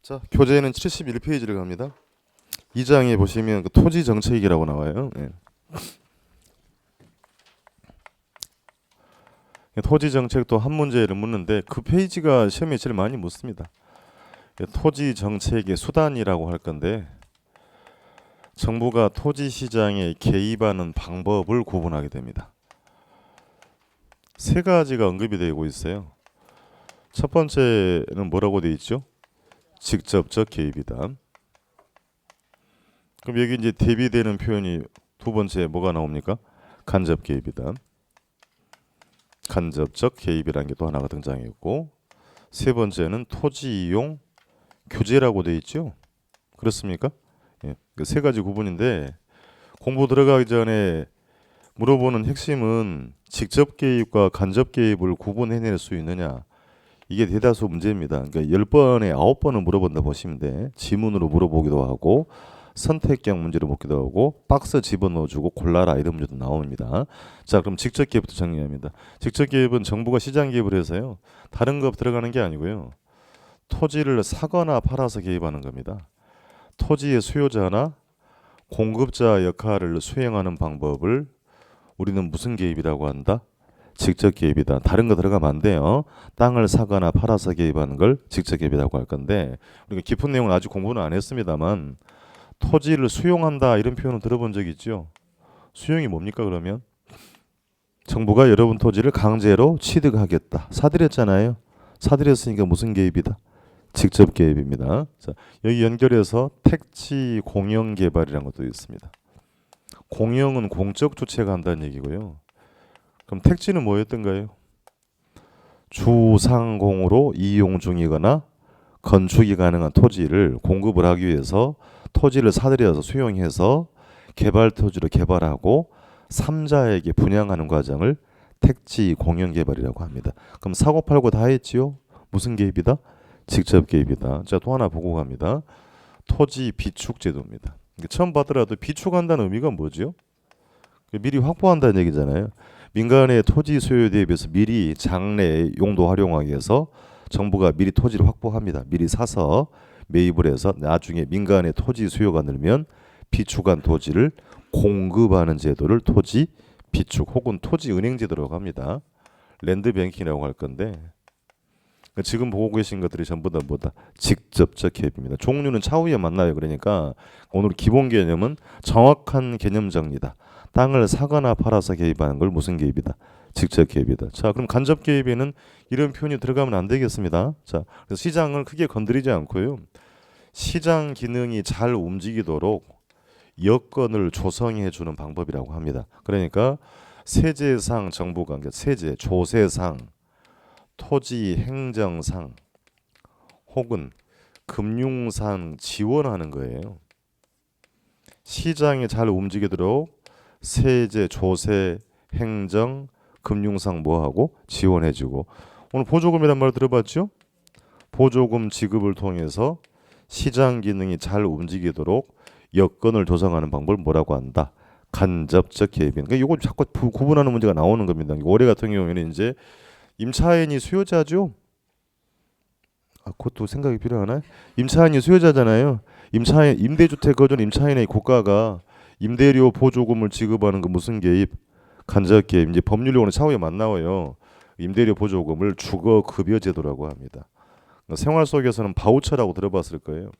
자, 교재는 71페이지를 갑니다. 2장에 보시면 그 토지 정책이라고 나와요. 예. 토지 정책도 한 문제를 묻는데 그 페이지가 시험에 제일 많이 묻습니다. 토지 정책의 수단이라고 할 건데 정부가 토지 시장에 개입하는 방법을 구분하게 됩니다. 세 가지가 언급이 되고 있어요. 첫 번째는 뭐라고 되어 있죠? 직접적 개입이다. 그럼 여기 이제 대비되는 표현이 두 번째 뭐가 나옵니까? 간접 개입이다. 간접적 개입이라는 게 또 하나가 등장했고, 세 번째는 토지 이용 규제라고 되어 있죠. 그렇습니까? 예, 그 세 가지 구분인데 공부 들어가기 전에 물어보는 핵심은 직접 개입과 간접 개입을 구분해낼 수 있느냐. 이게 대다수 문제입니다. 그러니까 10번에 9번을 물어본다 보시면 돼. 지문으로 물어보기도 하고 선택형 문제로 묻기도 하고 박스 집어넣어주고 골라라 이런 문제도 나옵니다. 자, 그럼 직접 개입부터 정리합니다. 직접 개입은 정부가 시장 개입을 해서요. 다른 거 들어가는 게 아니고요. 토지를 사거나 팔아서 개입하는 겁니다. 토지의 수요자나 공급자 역할을 수행하는 방법을 우리는 무슨 개입이라고 한다? 직접 개입이다. 다른 거 들어가면 안 돼요. 땅을 사거나 팔아서 개입하는 걸 직접 개입이라고 할 건데 우리가 깊은 내용은 아직 공부는 안 했습니다만 토지를 수용한다 이런 표현을 들어본 적 있죠. 수용이 뭡니까 그러면? 정부가 여러분 토지를 강제로 취득하겠다. 사들였잖아요. 사들였으니까 무슨 개입이다? 직접 개입입니다. 자, 여기 연결해서 택지 공영 개발이라는 것도 있습니다. 공영은 공적 주체가 한다는 얘기고요. 그럼 택지는 뭐였던가요? 주상공으로 이용 중이거나 건축이 가능한 토지를 공급을 하기 위해서 토지를 사들여서 수용해서 개발 토지로 개발하고 3자에게 분양하는 과정을 택지 공영 개발이라고 합니다. 그럼 사고 팔고 다 했지요? 무슨 개입이다? 직접 개입이다. 자, 또 하나 보고 갑니다. 토지 비축 제도입니다. 처음 봤더라도 비축한다는 의미가 뭐죠? 미리 확보한다는 얘기잖아요. 민간의 토지 소유에 대비해서 미리 장래 용도 활용하기 위해서 정부가 미리 토지를 확보합니다. 미리 사서 매입을 해서 나중에 민간의 토지 수요가 늘면 비축한 토지를 공급하는 제도를 토지 비축 혹은 토지 은행 제도라고 합니다. 랜드 뱅킹이라고 할 건데 지금 보고 계신 것들이 전부 다 뭐다? 직접적 개입입니다. 종류는 차후에 만나요. 그러니까 오늘 기본 개념은 정확한 개념 정리다. 땅을 사거나 팔아서 개입하는 걸 무슨 개입이다? 직접 개입이다. 자, 그럼 간접 개입에는 이런 표현이 들어가면 안 되겠습니다. 자, 그래서 시장을 크게 건드리지 않고요. 시장 기능이 잘 움직이도록 여건을 조성해 주는 방법이라고 합니다. 그러니까 세제상 정부가 그러니까 세제, 조세상, 토지 행정상 혹은 금융상 지원하는 거예요. 시장이 잘 움직이도록 세제, 조세, 행정, 금융상 뭐하고 지원해주고 오늘 보조금이란 말 들어봤죠? 보조금 지급을 통해서 시장 기능이 잘 움직이도록 여건을 조성하는 방법을 뭐라고 한다? 간접적 개입인. 그러니까 이거 자꾸 구분하는 문제가 나오는 겁니다. 올해 같은 경우에는 이제 임차인이 수요자죠. 아, 그것도 생각이 필요하나요? 임차인이 수요자잖아요. 임차인 임대주택 거주는 임차인의 고가가 임대료 보조금을 지급하는 그 무슨 개입? 간접 개입. 이제 법률용어는 차후에 만나와요. 임대료 보조금을 주거 급여 제도라고 합니다. 생활 속에서는 바우처라고 들어봤을 거예요.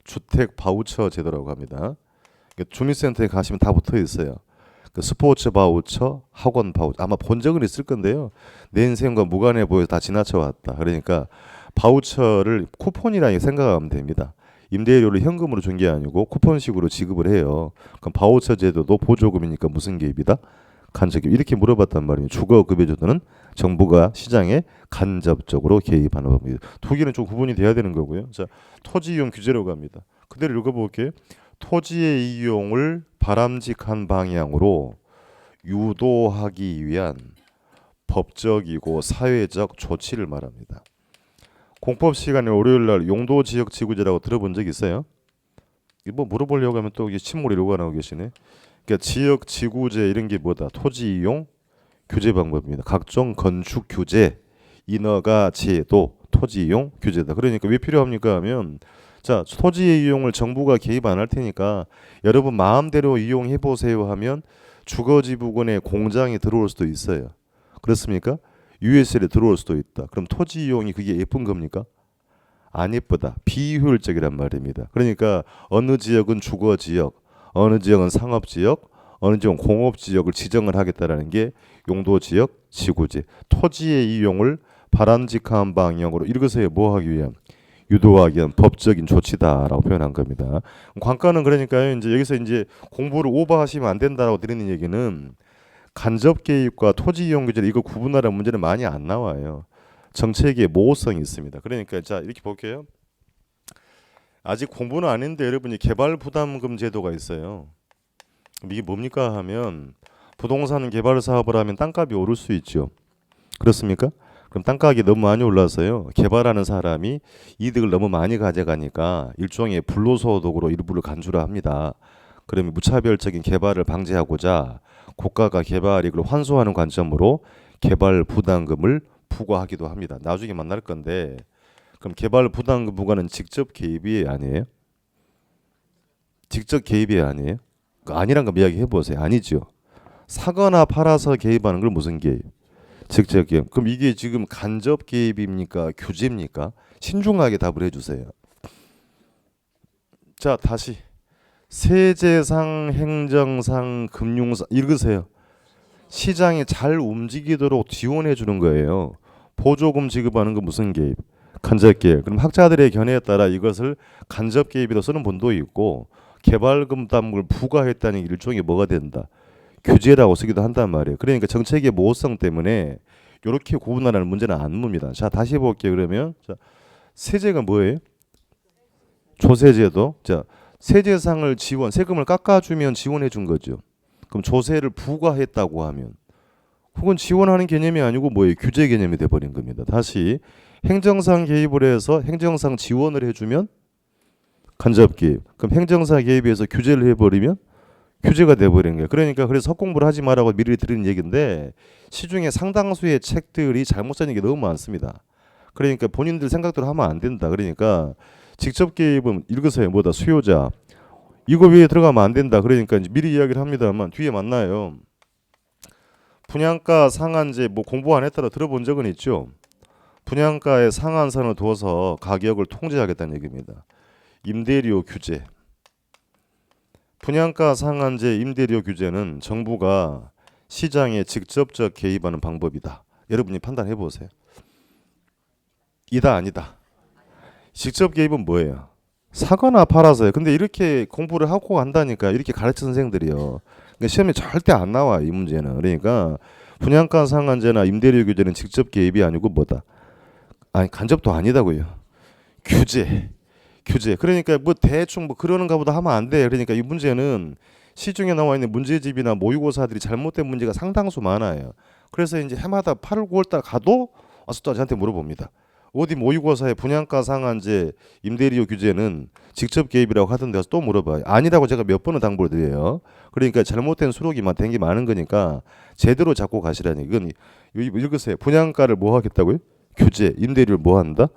주택 바우처 제도라고 합니다. 주민센터에 가시면 다 붙어 있어요. 그 스포츠 바우처, 학원 바우처 아마 본 적은 있을 건데요. 내 인생과 무관해 보여서 다 지나쳐 왔다. 그러니까 바우처를 쿠폰이라 생각하면 됩니다. 임대료를 현금으로 준 게 아니고 쿠폰식으로 지급을 해요. 그럼 바우처 제도도 보조금이니까 무슨 개입이다? 간접 개입. 이렇게 물어봤단 말이에요. 주거급여제도는 정부가 시장에 간접적으로 개입하는 법입니다. 두 개는 좀 구분이 돼야 되는 거고요. 자, 토지 이용 규제로 갑니다. 그대로 읽어볼게요. 토지의 이용을 바람직한 방향으로 유도하기 위한 법적이고 사회적 조치를 말합니다. 공법 시간에 월요일날 용도지역지구제라고 들어본 적 있어요? 뭐 물어보려고 하면 또 이게 침몰이 요구가 나오고 계시네. 그러니까 지역지구제 이런 게 뭐다? 토지 이용 규제 방법입니다. 각종 건축 규제, 인허가 제도, 토지 이용 규제다. 그러니까 왜 필요합니까 하면 자, 토지의 이용을 정부가 개입 안 할 테니까 여러분 마음대로 이용해 보세요 하면 주거지 부근에 공장이 들어올 수도 있어요. 그렇습니까? USL에 들어올 수도 있다. 그럼 토지 이용이 그게 예쁜 겁니까? 안 예쁘다. 비효율적이란 말입니다. 그러니까 어느 지역은 주거 지역, 어느 지역은 상업 지역, 어느 지역은 공업 지역을 지정을 하겠다라는 게 용도 지역, 지구지. 토지의 이용을 바람직한 방향으로 이것에 뭐 하기 위한 유도하기 위한 법적인 조치다라고 표현한 겁니다. 관건은 그러니까요. 이제 여기서 이제 공부를 오버하시면 안 된다라고 드리는 얘기는 간접 개입과 토지 이용 규제를 이거 구분하라는 문제는 많이 안 나와요. 정책의 모호성이 있습니다. 그러니까 자 이렇게 볼게요. 아직 공부는 안 했는데 여러분이 개발 부담금 제도가 있어요. 이게 뭡니까 하면 부동산 개발 사업을 하면 땅값이 오를 수 있죠. 그렇습니까? 그럼 땅가격이 너무 많이 올라서요. 개발하는 사람이 이득을 너무 많이 가져가니까 일종의 불로소득으로 일부를 간주를 합니다. 그러면 무차별적인 개발을 방지하고자 국가가 개발 이익을 환수하는 관점으로 개발 부담금을 부과하기도 합니다. 나중에 만날 건데 그럼 개발 부담금 부과는 직접 개입이 아니에요? 직접 개입이 아니에요? 아니란 거 이야기해 보세요. 아니죠. 사거나 팔아서 개입하는 걸 무슨 개입? 직접 개입. 그럼 이게 지금 간접 개입입니까? 규제입니까? 신중하게 답을 해주세요. 자 다시 세제상, 행정상, 금융상 읽으세요. 시장이 잘 움직이도록 지원해 주는 거예요. 보조금 지급하는 건 무슨 개입? 간접 개입. 그럼 학자들의 견해에 따라 이것을 간접 개입이라고 쓰는 분도 있고 개발금 담을 부과했다는 일종의 뭐가 된다? 규제라고 쓰기도 한단 말이에요. 그러니까 정책의 모호성 때문에 이렇게 구분하라는 문제는 안 묻니다. 자 다시 볼게요. 그러면 자, 세제가 뭐예요? 조세제도. 자 세제상을 지원, 세금을 깎아주면 지원해 준 거죠. 그럼 조세를 부과했다고 하면 그건 지원하는 개념이 아니고 뭐예요? 규제 개념이 돼버린 겁니다. 다시 행정상 개입을 해서 행정상 지원을 해주면 간접 개입. 그럼 행정상 개입에서 규제를 해버리면 규제가 돼버린 거예요. 그러니까 그래서 헛공부를 하지 말라고 미리 드리는 얘기인데 시중에 상당수의 책들이 잘못 써있는 게 너무 많습니다. 그러니까 본인들 생각대로 하면 안 된다. 그러니까 직접 개입은 읽으세요. 뭐다? 수요자. 이거 위에 들어가면 안 된다. 그러니까 이제 미리 이야기를 합니다만 뒤에 만나요. 분양가 상한제 뭐 공부 안 했다라 들어본 적은 있죠. 분양가의 상한선을 두어서 가격을 통제하겠다는 얘기입니다. 임대료 규제. 분양가 상한제 임대료 규제는 정부가 시장에 직접적 개입하는 방법이다. 여러분이 판단해 보세요. 이다 아니다. 직접 개입은 뭐예요? 사거나 팔아서요. 근데 이렇게 공부를 하고 한다니까 이렇게 가르치는 선생들이요. 그러니까 시험에 절대 안 나와 이 문제는. 그러니까 분양가 상한제나 임대료 규제는 직접 개입이 아니고 뭐다? 아니 간접도 아니다고요. 규제. 규제. 그러니까 뭐 대충 뭐 그러는가 보다 하면 안 돼. 그러니까 이 문제는 시중에 나와 있는 문제집이나 모의고사들이 잘못된 문제가 상당수 많아요. 그래서 이제 해마다 8월 9월 달 가도 와서 또 저한테 물어봅니다. 어디 모의고사에 분양가 상한제 임대료 규제는 직접 개입이라고 하던 데서 또 물어봐요. 아니라고 제가 몇 번을 당부를 드려요. 그러니까 잘못된 수록이 된 게 많은 거니까 제대로 잡고 가시라니. 이건 읽으세요. 분양가를 뭐 하겠다고요? 규제. 임대료를 뭐 한다?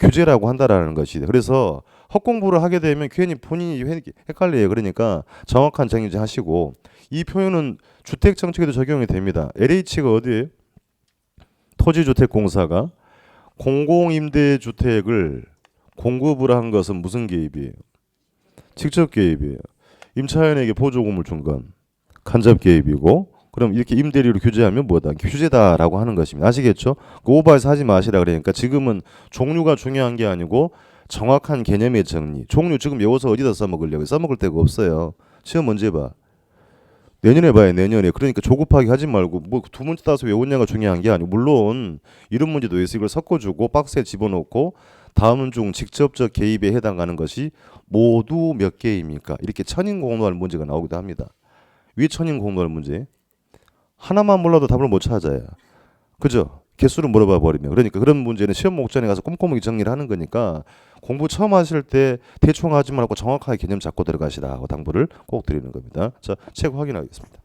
규제라고 한다라는 것이. 그래서 헛공부를 하게 되면 괜히 본인이 헷갈려요. 그러니까 정확한 정의 하시고 이 표현은 주택 정책에도 적용이 됩니다. LH가 어디예요? 토지주택공사가 공공임대주택을 공급을 한 것은 무슨 개입이에요? 직접 개입이에요. 임차인에게 보조금을 준 건 간접 개입이고 그럼 이렇게 임대료를 규제하면 뭐다? 규제다라고 하는 것입니다. 아시겠죠? 그 오버해서 하지 마시라 그러니까 지금은 종류가 중요한 게 아니고 정확한 개념의 정리. 종류 지금 외워서 어디다 써먹으려고 써먹을 데가 없어요. 시험 언제 봐? 내년에 봐요. 내년에. 그러니까 조급하게 하지 말고 뭐 두 문제 따서 외우냐가 중요한 게 아니고 물론 이런 문제도 있어. 이걸 섞어주고 박스에 집어넣고 다음 중 직접적 개입에 해당하는 것이 모두 몇 개입니까? 이렇게 천인공노할 문제가 나오기도 합니다. 왜 천인공노할 문제? 하나만 몰라도 답을 못 찾아요. 그죠? 개수를 물어봐 버리면. 그러니까 그런 문제는 시험 목전에 가서 꼼꼼하게 정리를 하는 거니까 공부 처음 하실 때 대충 하지 말고 정확하게 개념 잡고 들어가시라고 당부를 꼭 드리는 겁니다. 자, 책 확인하겠습니다.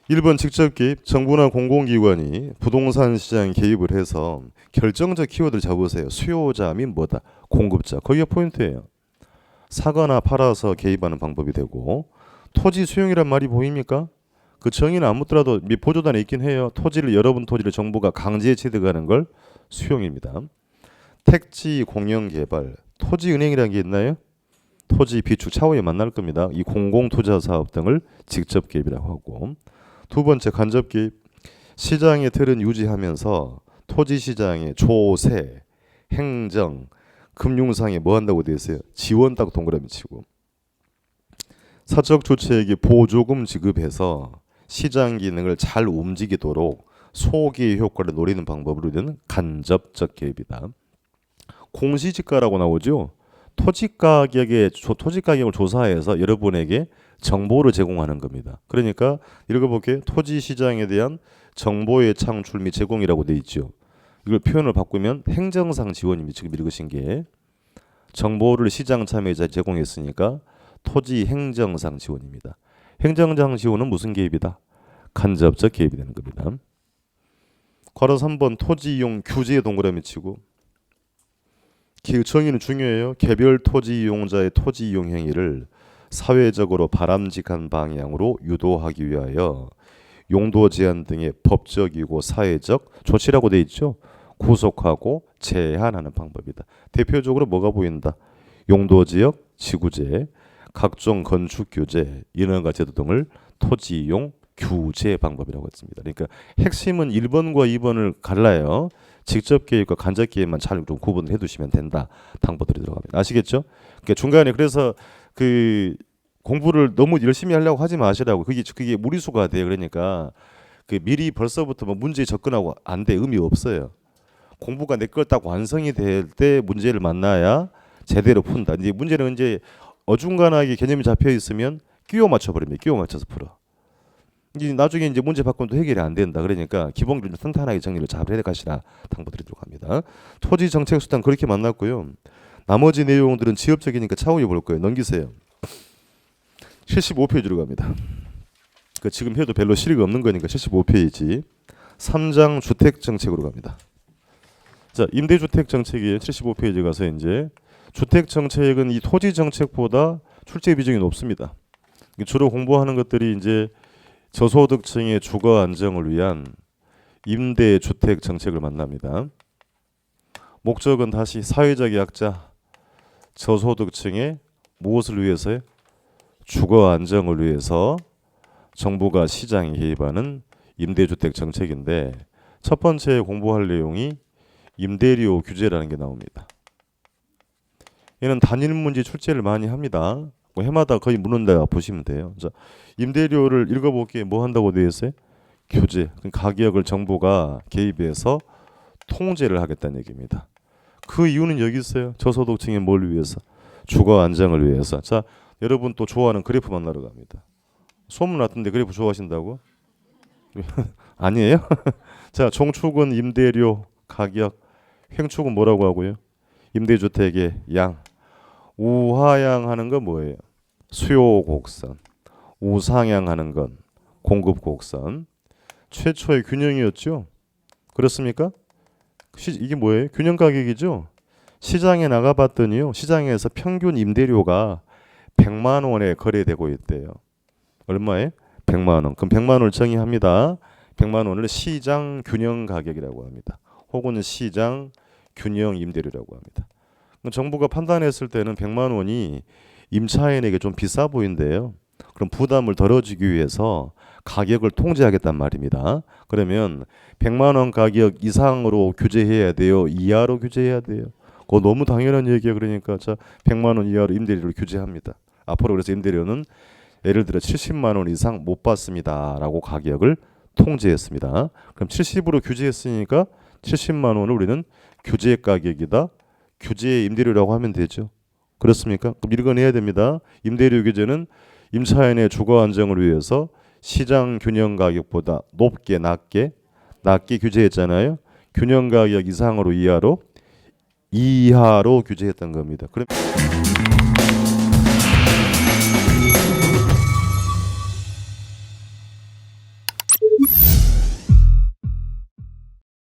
1번 직접 개입. 정부나 공공기관이 부동산 시장에 개입을 해서 결정적 키워드를 잡으세요. 수요자 및 뭐다? 공급자. 거기가 포인트예요. 사거나 팔아서 개입하는 방법이 되고, 토지 수용이란 말이 보입니까? 그 정의는 안 묻더라도 보조단에 있긴 해요. 여러분 토지를 정부가 강제 취득하는 걸 수용입니다. 택지 공영 개발, 토지은행이라는 게 있나요? 토지 비축 차후에 만날 겁니다. 이 공공투자 사업 등을 직접 개입이라고 하고, 두 번째 간접 개입. 시장의 틀은 유지하면서 토지 시장의 조세, 행정, 금융상에 뭐 한다고 되어 있어요? 지원 딱 동그라미 치고. 사적 주체에게 보조금 지급해서 시장 기능을 잘 움직이도록 소기 효과를 노리는 방법으로 되는 간접적 개입이다. 공시지가라고 나오죠. 토지 가격을 조사해서 여러분에게 정보를 제공하는 겁니다. 그러니까 읽어볼게요. 토지 시장에 대한 정보의 창출 및 제공이라고 돼 있죠. 이걸 표현을 바꾸면 행정상 지원입니다. 지금 읽으신 게 정보를 시장 참여자에 제공했으니까 토지 행정상 지원입니다. 행정상 지원은 무슨 개입이다? 간접적 개입이 되는 겁니다. 괄호 3번 토지 이용 규제에 동그라미 치고, 정의는 중요해요. 개별 토지 이용자의 토지 이용 행위를 사회적으로 바람직한 방향으로 유도하기 위하여 용도 제한 등의 법적이고 사회적 조치라고 돼 있죠. 구속하고 제한하는 방법이다. 대표적으로 뭐가 보인다? 용도 지역, 지구제, 각종 건축 규제, 인허가 제도 등을 토지 이용 규제 방법이라고 했습니다. 그러니까 핵심은 1번과 2번을 갈라요. 직접 개입과 간접 개입만 잘 좀 구분을 해두시면 된다. 당부들이 들어갑니다. 아시겠죠? 그러니까 중간에 그래서 그 공부를 너무 열심히 하려고 하지 마시라고. 그게 무리수가 돼요. 그러니까 그 미리 벌써부터 뭐 문제에 접근하고 안 돼. 의미 없어요. 공부가 내 걸 딱 완성이 될 때 문제를 만나야 제대로 푼다. 이제 문제는 이제 어중간하게 개념이 잡혀 있으면 끼워 맞춰 버립니다. 끼워 맞춰서 풀어. 이제 나중에 이제 문제 바꾸면 또 해결이 안 된다. 그러니까 기본적으로 탄탄하게 정리를 잘 해 가시라 당부드리도록 합니다. 토지 정책 수단 그렇게 만났고요. 나머지 내용들은 지역적이니까 차후에 볼 거예요. 넘기세요. 75페이지로 갑니다. 그 지금 해도 별로 실의가 없는 거니까 75페이지. 3장 주택 정책으로 갑니다. 자, 임대주택 정책이에요. 75페이지 가서 이제 주택 정책은 이 토지 정책보다 출제 비중이 높습니다. 주로 공부하는 것들이 이제 저소득층의 주거 안정을 위한 임대주택 정책을 만납니다. 목적은 다시 사회적 약자, 저소득층의 무엇을 위해서요? 주거 안정을 위해서 정부가 시장에 개입하는 임대주택 정책인데, 첫 번째 공부할 내용이 임대료 규제라는 게 나옵니다. 얘는 단일 문제 출제를 많이 합니다. 뭐 해마다 거의 묻는다 보시면 돼요. 자, 임대료를 읽어볼게요. 뭐 한다고 되어 있어요? 규제. 가격을 정부가 개입해서 통제를 하겠다는 얘기입니다. 그 이유는 여기 있어요. 저소득층의 뭘 위해서? 주거 안정을 위해서. 자, 여러분 또 좋아하는 그래프 만나러 갑니다. 소문 났던데 그래프 좋아하신다고? 아니에요? 자, 종축은 임대료 가격, 횡축은 뭐라고 하고요? 임대주택의 양. 우하향하는 건 뭐예요? 수요 곡선. 우상향하는 건 공급 곡선. 최초의 균형이었죠. 그렇습니까? 이게 뭐예요? 균형 가격이죠. 시장에 나가봤더니요, 시장에서 평균 임대료가 100만 원에 거래되고 있대요. 얼마에? 100만 원. 그럼 100만 원을 정의합니다. 100만 원을 시장 균형 가격이라고 합니다. 혹은 시장 균형 임대료라고 합니다. 정부가 판단했을 때는 100만 원이 임차인에게 좀 비싸 보인대요. 그럼 부담을 덜어주기 위해서 가격을 통제하겠단 말입니다. 그러면 100만 원 가격 이상으로 규제해야 돼요? 이하로 규제해야 돼요? 그거 너무 당연한 얘기예요. 그러니까 자, 100만 원 이하로 임대료를 규제합니다. 앞으로 그래서 임대료는 예를 들어 70만 원 이상 못 받습니다라고 가격을 통제했습니다. 그럼 70으로 규제했으니까 70만 원을 우리는 규제 가격이다. 규제 임대료라고 하면 되죠. 그렇습니까? 그럼 읽어내야 됩니다. 임대료 규제는 임차인의 주거 안정을 위해서 시장 균형 가격보다 낮게 규제했잖아요. 균형 가격 이상으로 이하로 규제했던 겁니다. 그럼